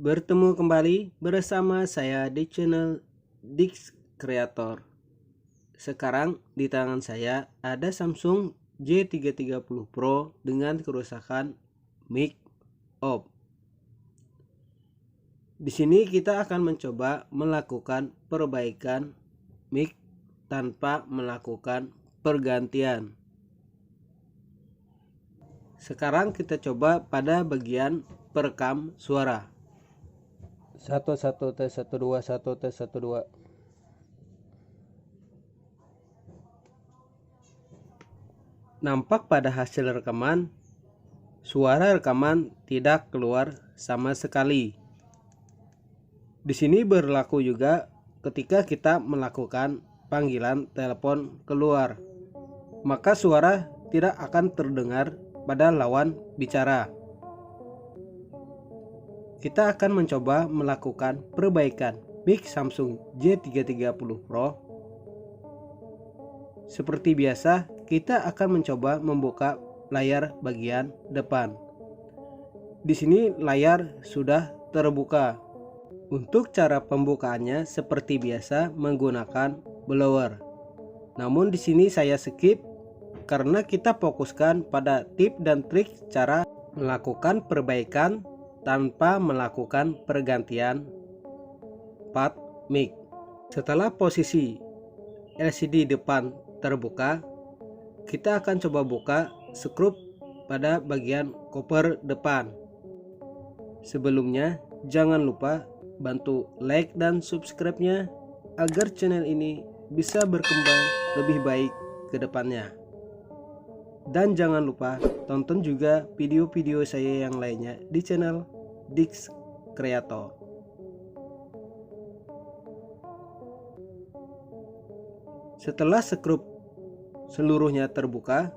Bertemu kembali bersama saya di channel Dix Creator. Sekarang di tangan saya ada Samsung J330 Pro dengan kerusakan mic off. Di sini kita akan mencoba melakukan perbaikan mic tanpa melakukan pergantian. Sekarang kita coba pada bagian perekam suara. 1 tes 1 2 1 tes 1 2. Nampak pada hasil rekaman, suara rekaman tidak keluar sama sekali. Di sini berlaku juga ketika kita melakukan panggilan telepon keluar, maka suara tidak akan terdengar pada lawan bicara. Kita akan mencoba melakukan perbaikan mic Samsung J330 Pro. Seperti biasa, kita akan mencoba membuka layar bagian depan. Di sini layar sudah terbuka. Untuk cara pembukaannya seperti biasa menggunakan blower. Namun di sini saya skip karena kita fokuskan pada tips dan trik cara melakukan perbaikan tanpa melakukan pergantian part mic. Setelah posisi LCD depan terbuka, kita akan coba buka skrup pada bagian koper depan. Sebelumnya, jangan lupa bantu like dan subscribe-nya agar channel ini bisa berkembang lebih baik ke depannya. Dan jangan lupa tonton juga video-video saya yang lainnya di channel Dix Creator. Setelah skrup seluruhnya terbuka,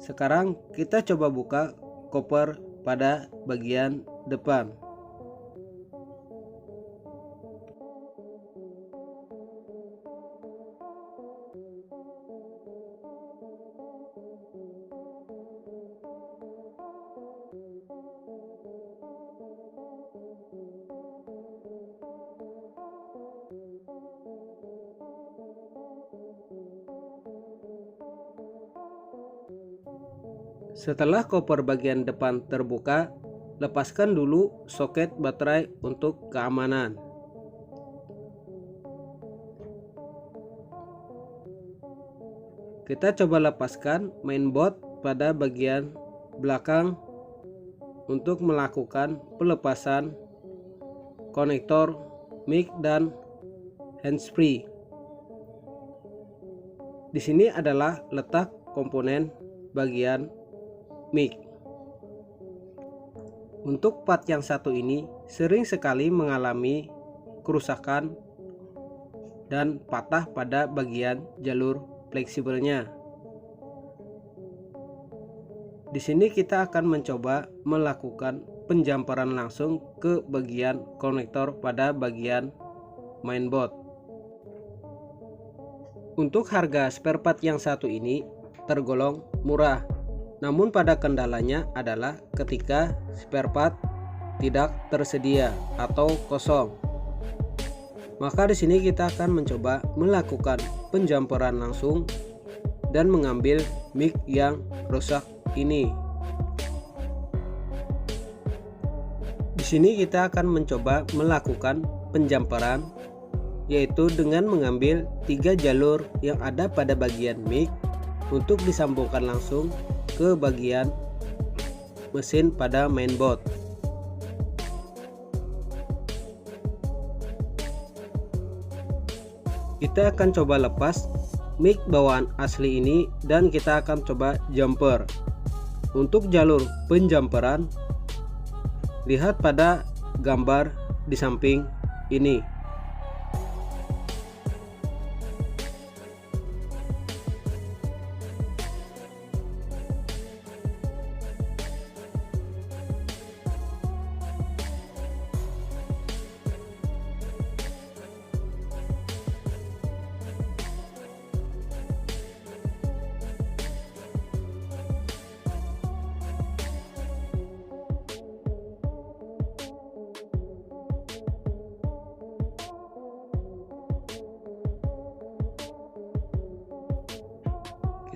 sekarang kita coba buka koper pada bagian depan. Setelah koper bagian depan terbuka, lepaskan dulu soket baterai untuk keamanan. Kita coba lepaskan mainboard pada bagian belakang untuk melakukan pelepasan konektor mic dan handsfree. Di sini adalah letak komponen bagian mic. Untuk part yang satu ini sering sekali mengalami kerusakan dan patah pada bagian jalur fleksibelnya. Di sini kita akan mencoba melakukan penjamparan langsung ke bagian konektor pada bagian mainboard. Untuk harga spare part yang satu ini tergolong murah. Namun pada kendalanya adalah ketika spare part tidak tersedia atau kosong. Maka di sini kita akan mencoba melakukan penjamparan langsung dan mengambil mic yang rusak ini. Di sini kita akan mencoba melakukan penjamparan, yaitu dengan mengambil 3 jalur yang ada pada bagian mic untuk disambungkan langsung ke bagian mesin pada mainboard. Kita akan coba lepas mic bawaan asli ini dan kita akan coba jumper. Untuk jalur penjamperan, lihat pada gambar di samping ini.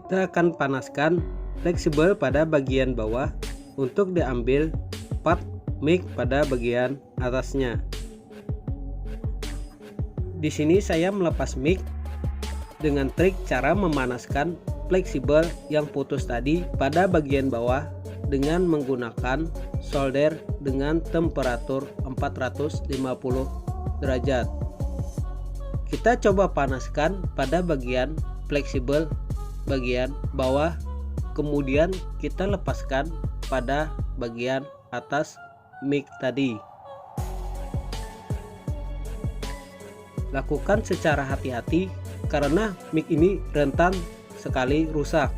Kita akan panaskan fleksibel pada bagian bawah untuk diambil part mic pada bagian atasnya. Di sini saya melepas mic dengan trik cara memanaskan fleksibel yang putus tadi pada bagian bawah dengan menggunakan solder dengan temperatur 450 derajat. Kita coba panaskan pada bagian fleksibel bagian bawah, kemudian kita lepaskan pada bagian atas mic tadi. Lakukan secara hati-hati karena mic ini rentan sekali rusak.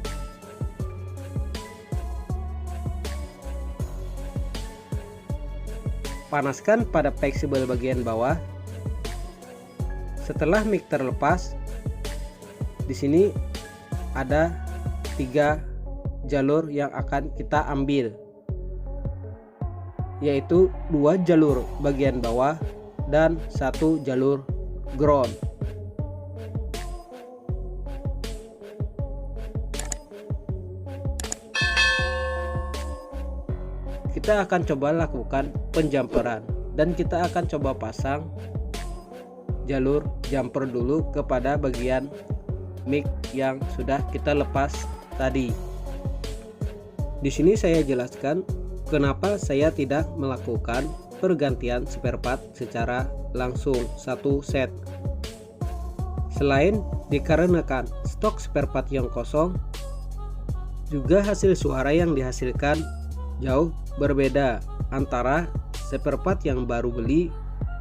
Panaskan pada fleksibel bagian bawah. Setelah mic terlepas, di sini ada 3 jalur yang akan kita ambil, yaitu 2 jalur bagian bawah dan 1 jalur ground. Kita akan coba lakukan penjamperan dan kita akan coba pasang jalur jumper dulu kepada bagian mic yang sudah kita lepas tadi. Di sini saya jelaskan kenapa saya tidak melakukan pergantian spare part secara langsung satu set. Selain dikarenakan stok spare part yang kosong, juga hasil suara yang dihasilkan jauh berbeda antara spare part yang baru beli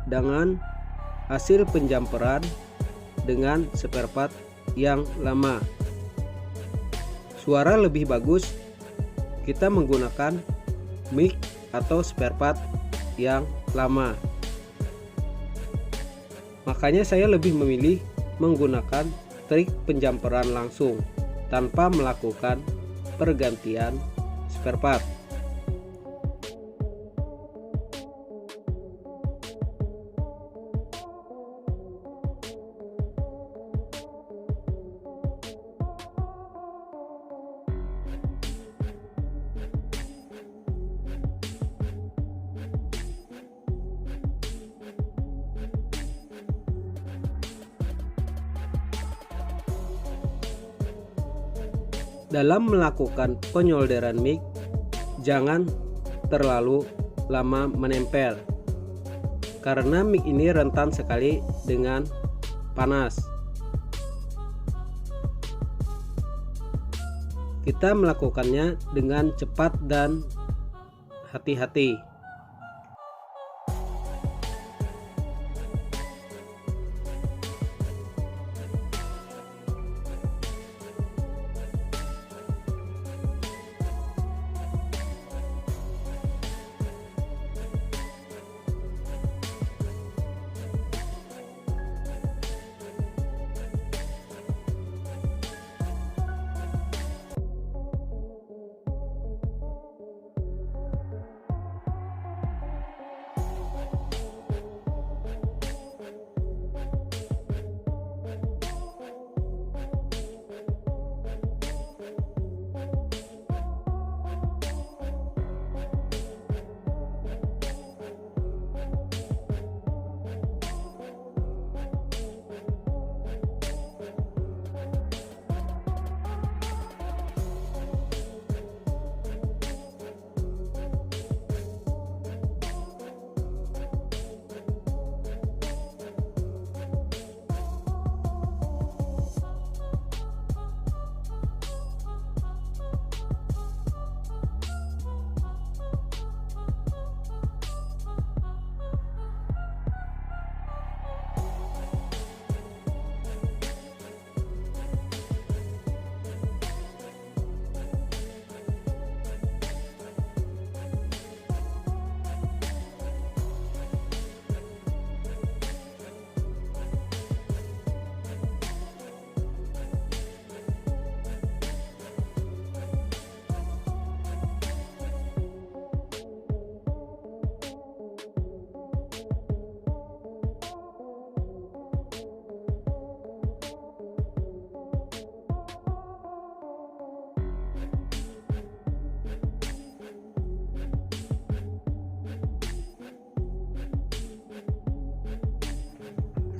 dengan hasil penjamperan dengan spare part yang lama. Suara lebih bagus kita menggunakan mic atau spare part yang lama. Makanya saya lebih memilih menggunakan trik penjamperan langsung tanpa melakukan pergantian spare part. Dalam melakukan penyolderan mic, jangan terlalu lama menempel karena mic ini rentan sekali dengan panas. Kita melakukannya dengan cepat dan hati-hati.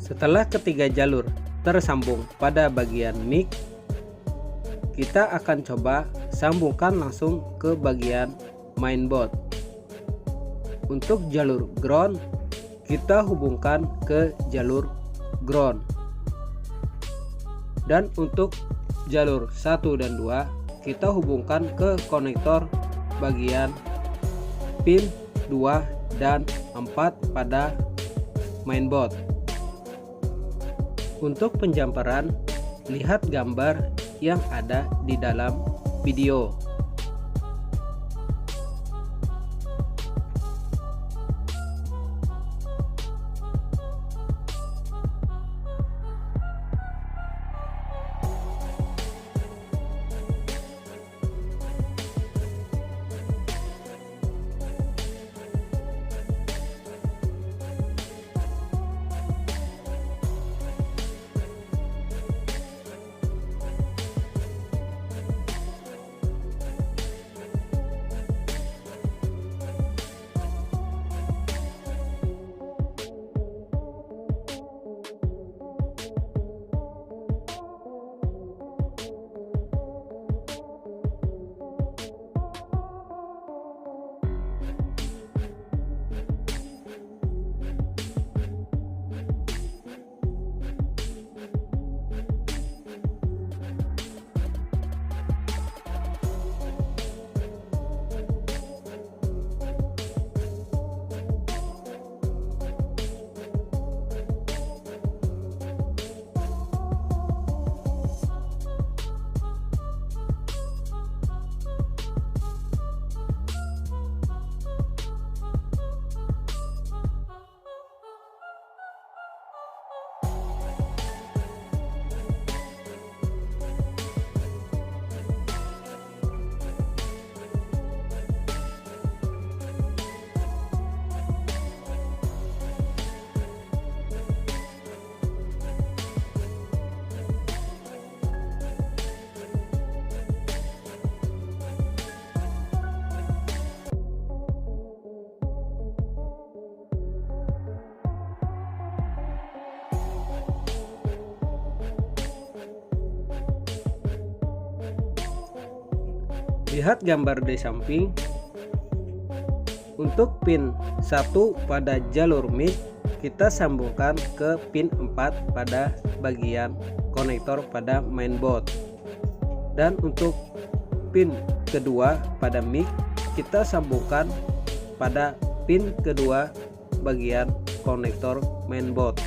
Setelah ketiga jalur tersambung pada bagian mic, kita akan coba sambungkan langsung ke bagian mainboard. Untuk jalur ground, kita hubungkan ke jalur ground. Dan untuk jalur 1 dan 2, kita hubungkan ke konektor bagian pin 2 dan 4 pada mainboard. Untuk penjamperan, lihat gambar yang ada di dalam video. Lihat gambar di samping. Untuk pin 1 pada jalur mic, kita sambungkan ke pin 4 pada bagian konektor pada mainboard. Dan untuk pin kedua pada mic, kita sambungkan pada pin kedua bagian konektor mainboard.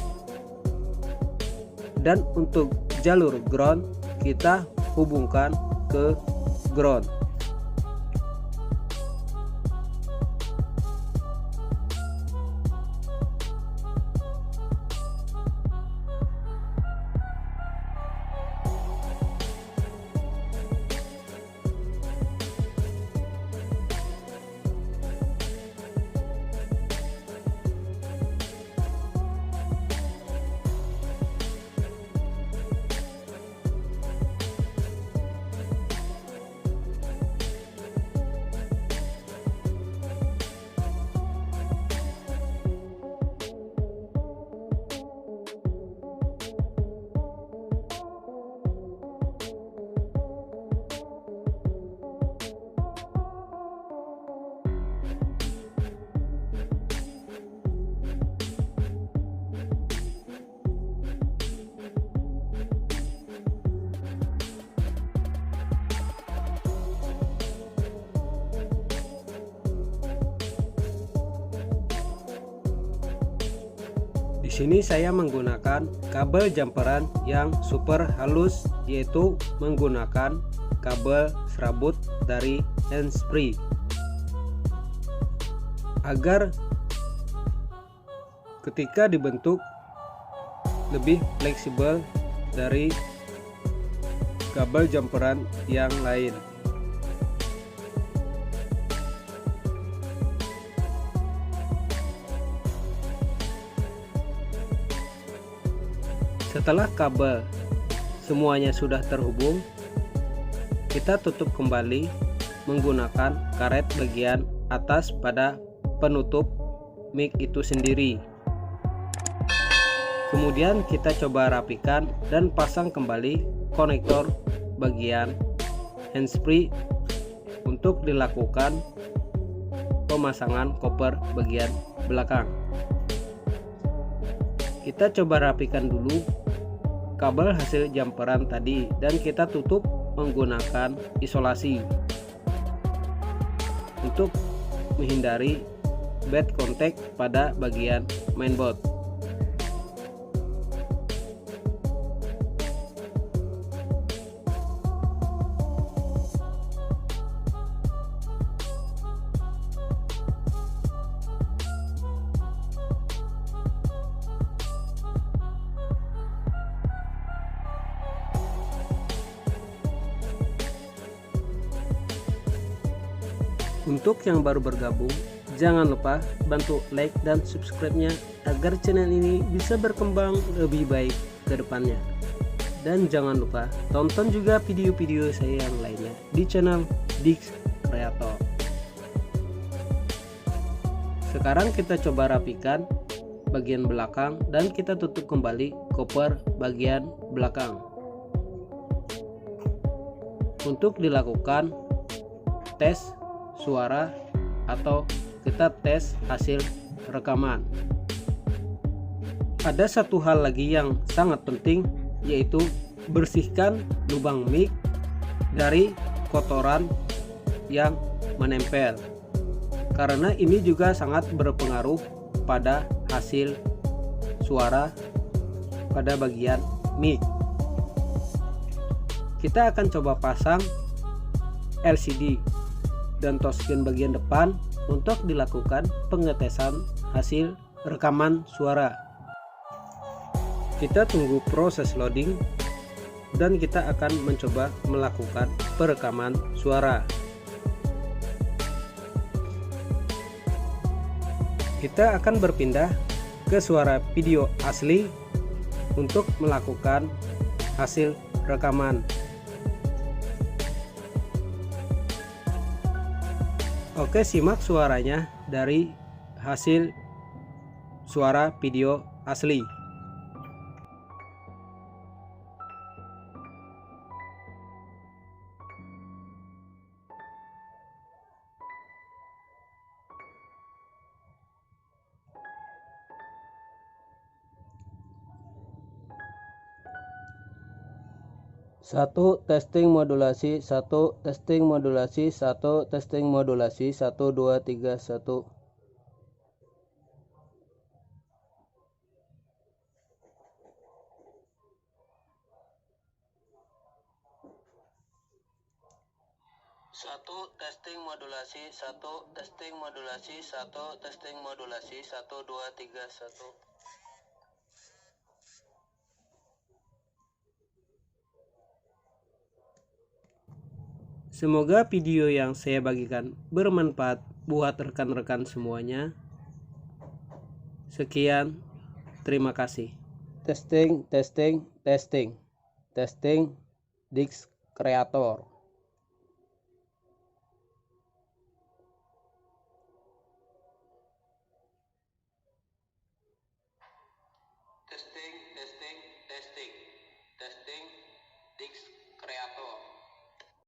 Dan untuk jalur ground, kita hubungkan ke ground. Di sini saya menggunakan kabel jumperan yang super halus, yaitu menggunakan kabel serabut dari handsfree agar ketika dibentuk lebih fleksibel dari kabel jumperan yang lain. Setelah kabel semuanya sudah terhubung, kita tutup kembali menggunakan karet bagian atas pada penutup mic itu sendiri. Kemudian kita coba rapikan dan pasang kembali konektor bagian handsfree untuk dilakukan pemasangan koper bagian belakang. Kita coba rapikan dulu kabel hasil jumperan tadi dan kita tutup menggunakan isolasi untuk menghindari bad contact pada bagian mainboard. Untuk yang baru bergabung, jangan lupa bantu like dan subscribe-nya agar channel ini bisa berkembang lebih baik ke depannya. Dan jangan lupa tonton juga video-video saya yang lainnya di channel Dix Creator. Sekarang kita coba rapikan bagian belakang dan kita tutup kembali koper bagian belakang. Untuk dilakukan tes suara atau kita tes hasil rekaman. Ada satu hal lagi yang sangat penting, yaitu bersihkan lubang mic dari kotoran yang menempel, karena ini juga sangat berpengaruh pada hasil suara pada bagian mic. Kita akan coba pasang LCD dan touchscreen bagian depan untuk dilakukan pengetesan hasil rekaman suara. Kita tunggu proses loading dan kita akan mencoba melakukan perekaman suara. Kita akan berpindah ke suara video asli untuk melakukan hasil rekaman. Oke, simak suaranya dari hasil suara video asli. Satu testing modulasi, satu testing modulasi, satu testing modulasi, 1 2 3 1. Satu testing modulasi, satu testing modulasi, satu testing modulasi, 1 2 3 1. Semoga video yang saya bagikan bermanfaat buat rekan-rekan semuanya. Sekian, terima kasih. Testing Dix Creator.